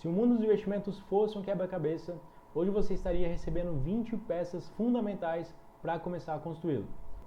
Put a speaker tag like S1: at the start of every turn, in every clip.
S1: Se o mundo dos investimentos fosse um quebra-cabeça, hoje você estaria recebendo 20 peças fundamentais para começar a construí-lo.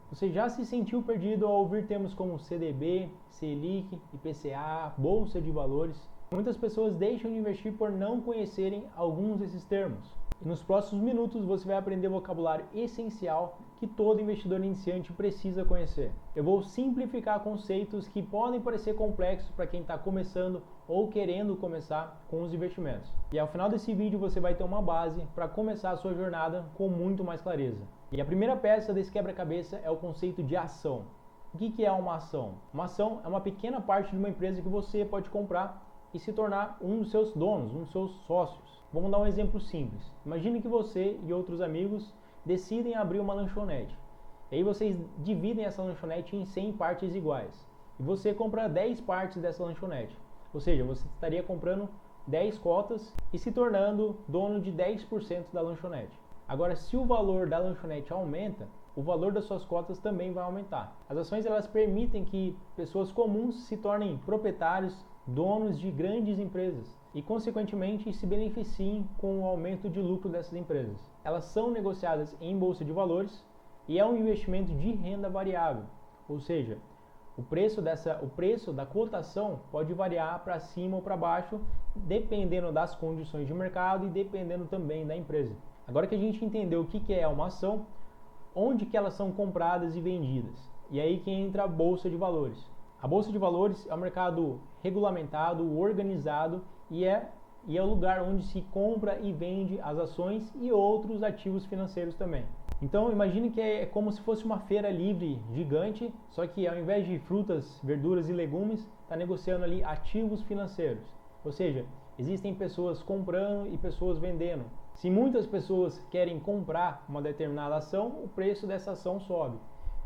S1: Você já se sentiu perdido ao ouvir termos como CDB, Selic, IPCA, Bolsa de Valores? Muitas pessoas deixam de investir por não conhecerem alguns desses termos. E nos próximos minutos você vai aprender o vocabulário essencial que todo investidor iniciante precisa conhecer. Eu vou simplificar conceitos que podem parecer complexos para quem está começando ou querendo começar com os investimentos. E ao final desse vídeo você vai ter uma base para começar a sua jornada com muito mais clareza. E a primeira peça desse quebra-cabeça é o conceito de ação. O que é uma ação? Uma ação é uma pequena parte de uma empresa que você pode comprar e se tornar um dos seus donos, um dos seus sócios. Vamos dar um exemplo simples. Imagine que você e outros amigos decidem abrir uma lanchonete. E aí vocês dividem essa lanchonete em 100 partes iguais. E você compra 10 partes dessa lanchonete. Ou seja, você estaria comprando 10 cotas e se tornando dono de 10% da lanchonete. Agora, se o valor da lanchonete aumenta, o valor das suas cotas também vai aumentar. As ações elas permitem que pessoas comuns se tornem proprietários, donos de grandes empresas e, consequentemente, se beneficiem com o aumento de lucro dessas empresas. Elas são negociadas em bolsa de valores e é um investimento de renda variável, ou seja, o preço da cotação pode variar para cima ou para baixo, dependendo das condições de mercado e dependendo também da empresa. Agora que a gente entendeu o que é uma ação, onde que elas são compradas e vendidas? E aí que entra a Bolsa de Valores. A Bolsa de Valores é um mercado regulamentado, organizado e é o lugar onde se compra e vende as ações e outros ativos financeiros também. Então imagine que é como se fosse uma feira livre gigante, só que ao invés de frutas, verduras e legumes, está negociando ali ativos financeiros. Ou seja, existem pessoas comprando e pessoas vendendo. Se muitas pessoas querem comprar uma determinada ação, o preço dessa ação sobe.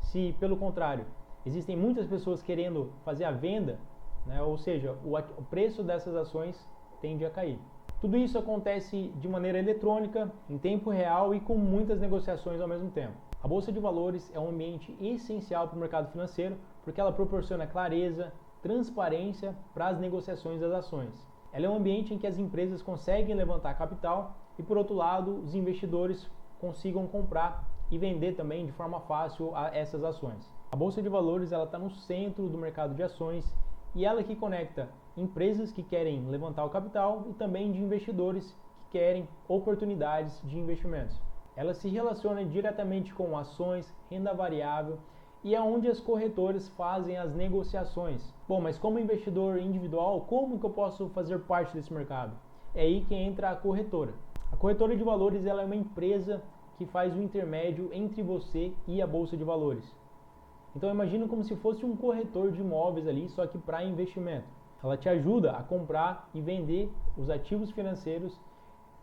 S1: Se, pelo contrário, existem muitas pessoas querendo fazer a venda, né, ou seja, o preço dessas ações tende a cair. Tudo isso acontece de maneira eletrônica, em tempo real e com muitas negociações ao mesmo tempo. A Bolsa de Valores é um ambiente essencial para o mercado financeiro porque ela proporciona clareza, transparência para as negociações das ações. Ela é um ambiente em que as empresas conseguem levantar capital e, por outro lado, os investidores consigam comprar e vender também de forma fácil essas ações. A Bolsa de Valores está no centro do mercado de ações e ela que conecta empresas que querem levantar o capital e também de investidores que querem oportunidades de investimentos. Ela se relaciona diretamente com ações, renda variável e é onde as corretoras fazem as negociações. Bom, mas como investidor individual, como que eu posso fazer parte desse mercado? É aí que entra a corretora. A corretora de valores ela é uma empresa que faz o intermédio entre você e a Bolsa de Valores. Então imagina como se fosse um corretor de imóveis ali, só que para investimento. Ela te ajuda a comprar e vender os ativos financeiros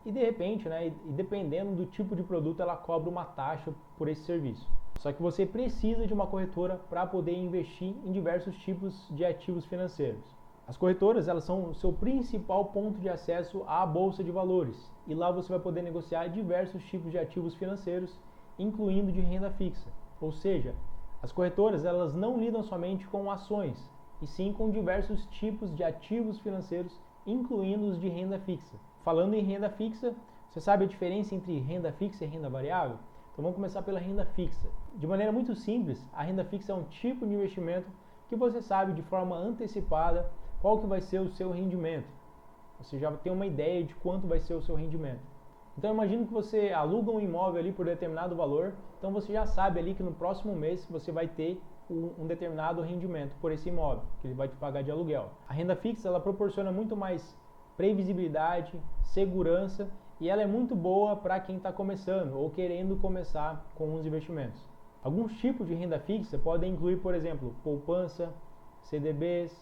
S1: e de repente, e dependendo do tipo de produto, ela cobra uma taxa por esse serviço. Só que você precisa de uma corretora para poder investir em diversos tipos de ativos financeiros. As corretoras elas são o seu principal ponto de acesso à Bolsa de Valores e lá você vai poder negociar diversos tipos de ativos financeiros, incluindo de renda fixa. Ou seja, as corretoras elas não lidam somente com ações, e sim com diversos tipos de ativos financeiros, incluindo os de renda fixa. Falando em renda fixa, você sabe a diferença entre renda fixa e renda variável? Então vamos começar pela renda fixa. De maneira muito simples, a renda fixa é um tipo de investimento que você sabe de forma antecipada qual que vai ser o seu rendimento. Você já tem uma ideia de quanto vai ser o seu rendimento. Então imagine que você aluga um imóvel ali por determinado valor, então você já sabe ali que no próximo mês você vai ter um determinado rendimento por esse imóvel, que ele vai te pagar de aluguel. A renda fixa ela proporciona muito mais previsibilidade, segurança e ela é muito boa para quem está começando ou querendo começar com os investimentos. Alguns tipos de renda fixa podem incluir, por exemplo, poupança, CDBs,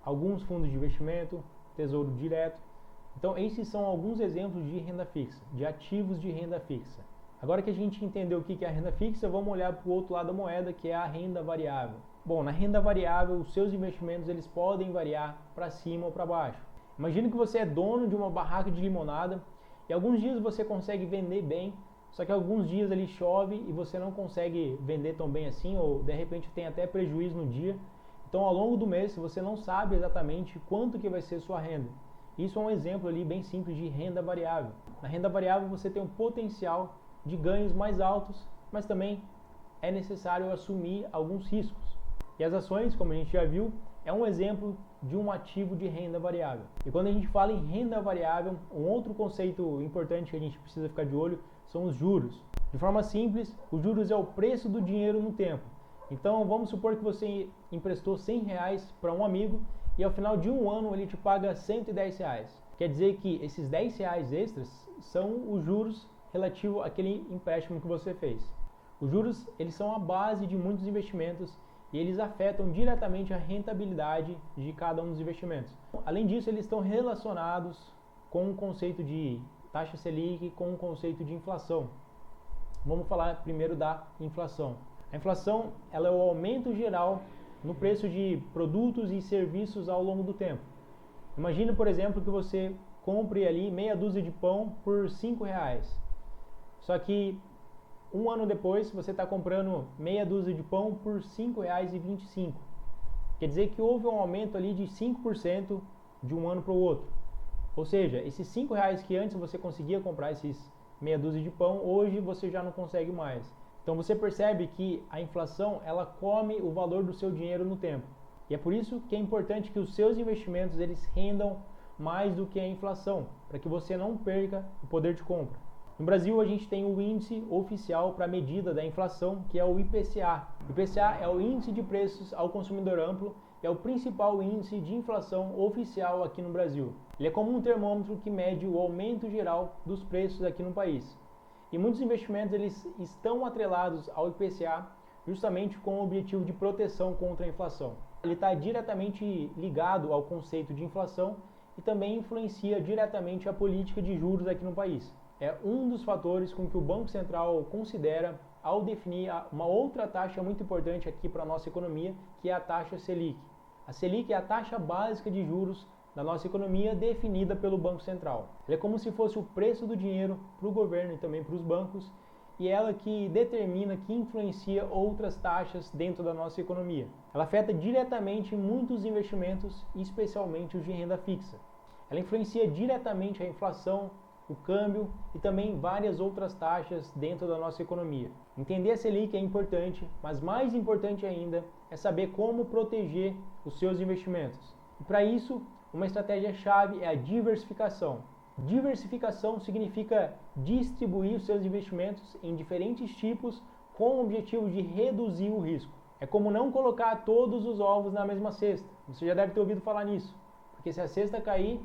S1: alguns fundos de investimento, tesouro direto. Então esses são alguns exemplos de renda fixa, de ativos de renda fixa. Agora que a gente entendeu o que é a renda fixa, vamos olhar para o outro lado da moeda, que é a renda variável. Bom, na renda variável, os seus investimentos eles podem variar para cima ou para baixo. Imagine que você é dono de uma barraca de limonada e alguns dias você consegue vender bem, só que alguns dias ali chove e você não consegue vender tão bem assim, ou de repente tem até prejuízo no dia. Então ao longo do mês você não sabe exatamente quanto que vai ser sua renda. Isso é um exemplo ali bem simples de renda variável. Na renda variável você tem um potencial de ganhos mais altos, mas também é necessário assumir alguns riscos. E as ações, como a gente já viu, é um exemplo de um ativo de renda variável. E quando a gente fala em renda variável, um outro conceito importante que a gente precisa ficar de olho são os juros. De forma simples, os juros é o preço do dinheiro no tempo. Então vamos supor que você emprestou R$100 para um amigo e ao final de um ano ele te paga R$110. Quer dizer que esses R$10 extras são os juros relativo àquele empréstimo que você fez. Os juros, eles são a base de muitos investimentos e eles afetam diretamente a rentabilidade de cada um dos investimentos. Além disso, eles estão relacionados com o conceito de taxa Selic, com o conceito de inflação. Vamos falar primeiro da inflação. A inflação, ela é o aumento geral no preço de produtos e serviços ao longo do tempo. Imagina, por exemplo, que você compre ali meia dúzia de pão por R$5. Só que um ano depois você está comprando meia dúzia de pão por R$5,25. Quer dizer que houve um aumento ali de 5% de um ano para o outro. Ou seja, esses R$5 que antes você conseguia comprar esses meia dúzia de pão, hoje você já não consegue mais. Então você percebe que a inflação, ela come o valor do seu dinheiro no tempo. E é por isso que é importante que os seus investimentos eles rendam mais do que a inflação, para que você não perca o poder de compra. No Brasil, a gente tem o índice oficial para a medida da inflação, que é o IPCA. O IPCA é o Índice de Preços ao Consumidor Amplo e é o principal índice de inflação oficial aqui no Brasil. Ele é como um termômetro que mede o aumento geral dos preços aqui no país. E muitos investimentos eles estão atrelados ao IPCA justamente com o objetivo de proteção contra a inflação. Ele está diretamente ligado ao conceito de inflação e também influencia diretamente a política de juros aqui no país. É um dos fatores com que o Banco Central considera ao definir uma outra taxa muito importante aqui para a nossa economia, que é a taxa Selic. A Selic é a taxa básica de juros da nossa economia definida pelo Banco Central. Ela é como se fosse o preço do dinheiro para o governo e também para os bancos, e ela que determina, que influencia outras taxas dentro da nossa economia. Ela afeta diretamente muitos investimentos, especialmente os de renda fixa. Ela influencia diretamente a inflação, o câmbio e também várias outras taxas dentro da nossa economia. Entender a Selic é importante, mas mais importante ainda é saber como proteger os seus investimentos. E para isso, uma estratégia-chave é a diversificação. Diversificação significa distribuir os seus investimentos em diferentes tipos com o objetivo de reduzir o risco. É como não colocar todos os ovos na mesma cesta. Você já deve ter ouvido falar nisso, porque se a cesta cair,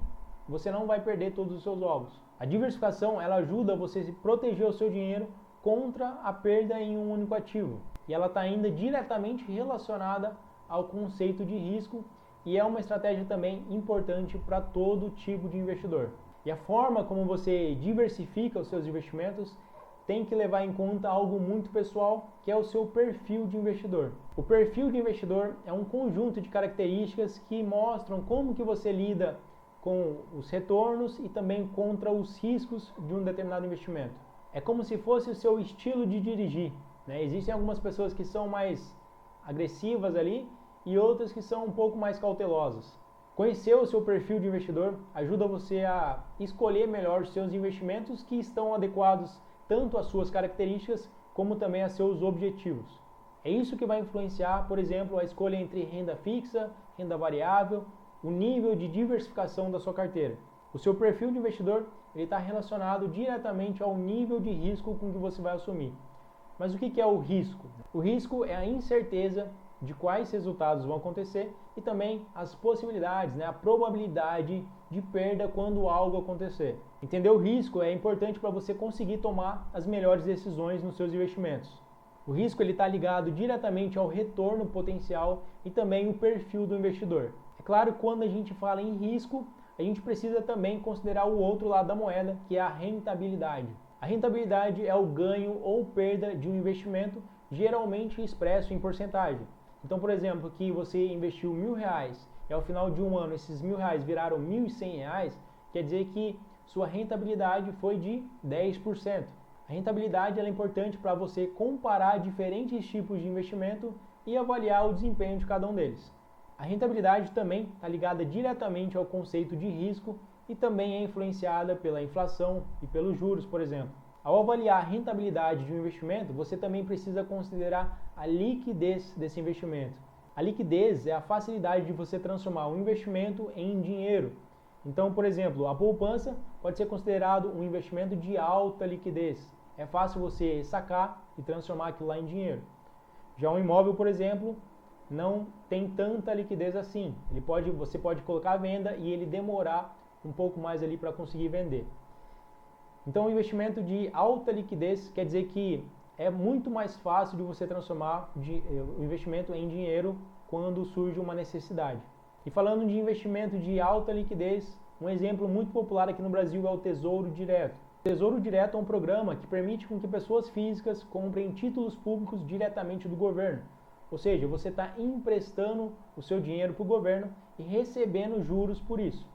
S1: você não vai perder todos os seus ovos. A diversificação, ela ajuda você a proteger o seu dinheiro contra a perda em um único ativo. E ela está ainda diretamente relacionada ao conceito de risco e é uma estratégia também importante para todo tipo de investidor. E a forma como você diversifica os seus investimentos tem que levar em conta algo muito pessoal, que é o seu perfil de investidor. O perfil de investidor é um conjunto de características que mostram como que você lida com os retornos e também contra os riscos de um determinado investimento. É como se fosse o seu estilo de dirigir, né? Existem algumas pessoas que são mais agressivas ali e outras que são um pouco mais cautelosas. Conhecer o seu perfil de investidor ajuda você a escolher melhor os seus investimentos que estão adequados tanto às suas características como também a seus objetivos. É isso que vai influenciar, por exemplo, a escolha entre renda fixa, renda variável, o nível de diversificação da sua carteira. O seu perfil de investidor está relacionado diretamente ao nível de risco com que você vai assumir. Mas o que é o risco? O risco é a incerteza de quais resultados vão acontecer e também as possibilidades, a probabilidade de perda quando algo acontecer. Entender o risco é importante para você conseguir tomar as melhores decisões nos seus investimentos. O risco está ligado diretamente ao retorno potencial e também o perfil do investidor. É claro que quando a gente fala em risco, a gente precisa também considerar o outro lado da moeda, que é a rentabilidade. A rentabilidade é o ganho ou perda de um investimento, geralmente expresso em porcentagem. Então, por exemplo, que você investiu R$1.000 e ao final de um ano esses R$1.000 viraram R$1.100, quer dizer que sua rentabilidade foi de 10%. A rentabilidade é importante para você comparar diferentes tipos de investimento e avaliar o desempenho de cada um deles. A rentabilidade também está ligada diretamente ao conceito de risco e também é influenciada pela inflação e pelos juros, por exemplo. Ao avaliar a rentabilidade de um investimento, você também precisa considerar a liquidez desse investimento. A liquidez é a facilidade de você transformar um investimento em dinheiro. Então, por exemplo, a poupança pode ser considerado um investimento de alta liquidez. É fácil você sacar e transformar aquilo lá em dinheiro. Já um imóvel, por exemplo, não tem tanta liquidez assim. Você pode colocar à venda e ele demorar um pouco mais ali para conseguir vender. Então, o investimento de alta liquidez quer dizer que é muito mais fácil de você transformar o investimento em dinheiro quando surge uma necessidade. E falando de investimento de alta liquidez, um exemplo muito popular aqui no Brasil é o Tesouro Direto. O Tesouro Direto é um programa que permite com que pessoas físicas comprem títulos públicos diretamente do governo. Ou seja, você está emprestando o seu dinheiro para o governo e recebendo juros por isso.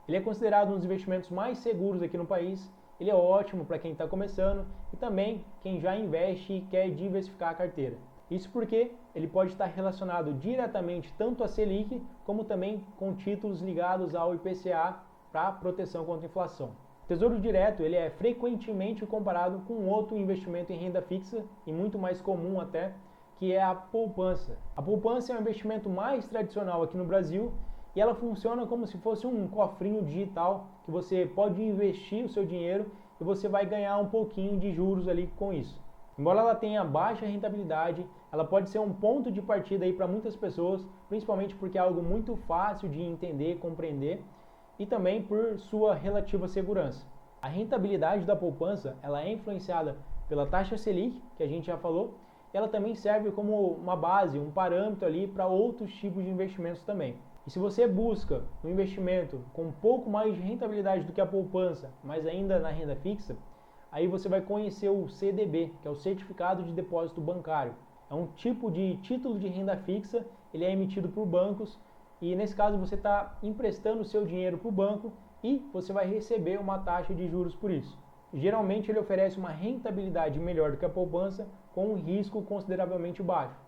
S1: Ele é considerado um dos investimentos mais seguros aqui no país. Ele é ótimo para quem está começando e também quem já investe e quer diversificar a carteira. Isso porque ele pode estar relacionado diretamente tanto a Selic como também com títulos ligados ao IPCA para proteção contra a inflação. O Tesouro Direto ele é frequentemente comparado com outro investimento em renda fixa e muito mais comum até, que é a poupança. A poupança é um investimento mais tradicional aqui no Brasil e ela funciona como se fosse um cofrinho digital que você pode investir o seu dinheiro e você vai ganhar um pouquinho de juros ali com isso. Embora ela tenha baixa rentabilidade, ela pode ser um ponto de partida aí para muitas pessoas, principalmente porque é algo muito fácil de entender, compreender e também por sua relativa segurança. A rentabilidade da poupança ela é influenciada pela taxa Selic, que a gente já falou, e ela também serve como uma base, um parâmetro ali para outros tipos de investimentos também. E se você busca um investimento com um pouco mais de rentabilidade do que a poupança, mas ainda na renda fixa, aí você vai conhecer o CDB, que é o Certificado de Depósito Bancário. É um tipo de título de renda fixa, ele é emitido por bancos e nesse caso você está emprestando o seu dinheiro para o banco e você vai receber uma taxa de juros por isso. Geralmente ele oferece uma rentabilidade melhor do que a poupança com um risco consideravelmente baixo.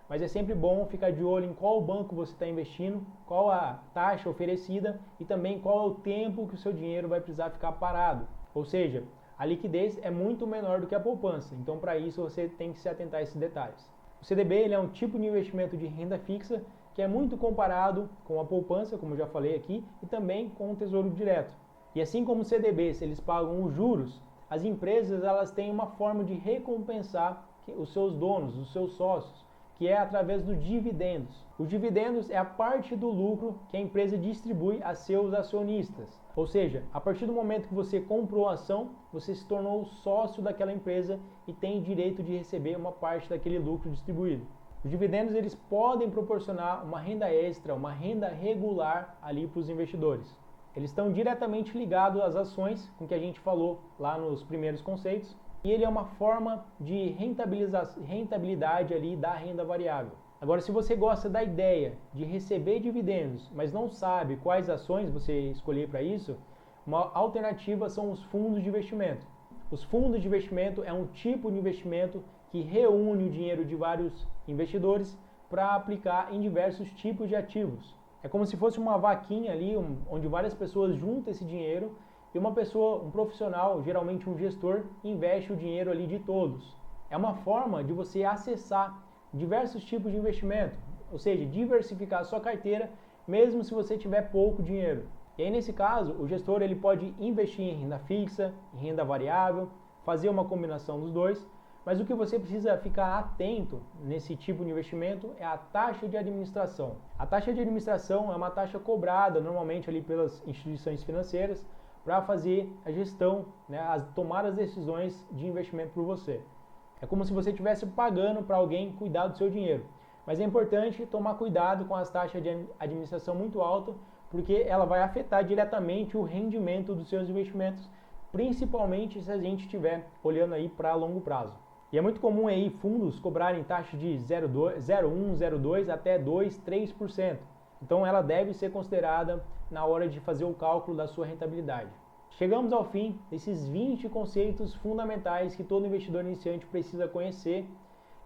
S1: Mas é sempre bom ficar de olho em qual banco você está investindo, qual a taxa oferecida e também qual é o tempo que o seu dinheiro vai precisar ficar parado. Ou seja, a liquidez é muito menor do que a poupança, então para isso você tem que se atentar a esses detalhes. O CDB ele é um tipo de investimento de renda fixa que é muito comparado com a poupança, como eu já falei aqui, e também com o Tesouro Direto. E assim como os CDBs eles pagam os juros, as empresas elas têm uma forma de recompensar os seus donos, os seus sócios, que é através dos dividendos. Os dividendos é a parte do lucro que a empresa distribui a seus acionistas. Ou seja, a partir do momento que você comprou a ação, você se tornou sócio daquela empresa e tem direito de receber uma parte daquele lucro distribuído. Os dividendos eles podem proporcionar uma renda extra, uma renda regular ali para os investidores. Eles estão diretamente ligados às ações, com que a gente falou lá nos primeiros conceitos, e ele é uma forma de rentabilidade ali da renda variável. Agora, se você gosta da ideia de receber dividendos, mas não sabe quais ações você escolher para isso, uma alternativa são os fundos de investimento. Os fundos de investimento é um tipo de investimento que reúne o dinheiro de vários investidores para aplicar em diversos tipos de ativos. É como se fosse uma vaquinha ali, onde várias pessoas juntam esse dinheiro e uma pessoa, um profissional, geralmente um gestor, investe o dinheiro ali de todos. É uma forma de você acessar diversos tipos de investimento, ou seja, diversificar a sua carteira, mesmo se você tiver pouco dinheiro. E aí, nesse caso, o gestor ele pode investir em renda fixa, em renda variável, fazer uma combinação dos dois, mas o que você precisa ficar atento nesse tipo de investimento é a taxa de administração. A taxa de administração é uma taxa cobrada normalmente ali pelas instituições financeiras para fazer a gestão, né, tomar as decisões de investimento por você. É como se você estivesse pagando para alguém cuidar do seu dinheiro. Mas é importante tomar cuidado com as taxas de administração muito altas, porque ela vai afetar diretamente o rendimento dos seus investimentos, principalmente se a gente estiver olhando aí para longo prazo. E é muito comum aí fundos cobrarem taxas de 0,1, 0,2 até 2, 3%. Então ela deve ser considerada na hora de fazer o cálculo da sua rentabilidade. Chegamos ao fim desses 20 conceitos fundamentais que todo investidor iniciante precisa conhecer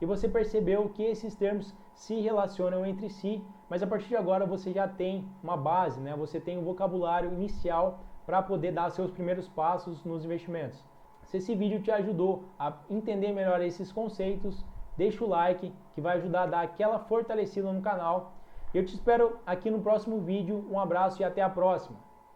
S1: e você percebeu que esses termos se relacionam entre si, mas a partir de agora você já tem uma base, né? Você tem um vocabulário inicial para poder dar seus primeiros passos nos investimentos. Se esse vídeo te ajudou a entender melhor esses conceitos, deixa o like que vai ajudar a dar aquela fortalecida no canal. Eu te espero aqui no próximo vídeo. Um abraço e até a próxima!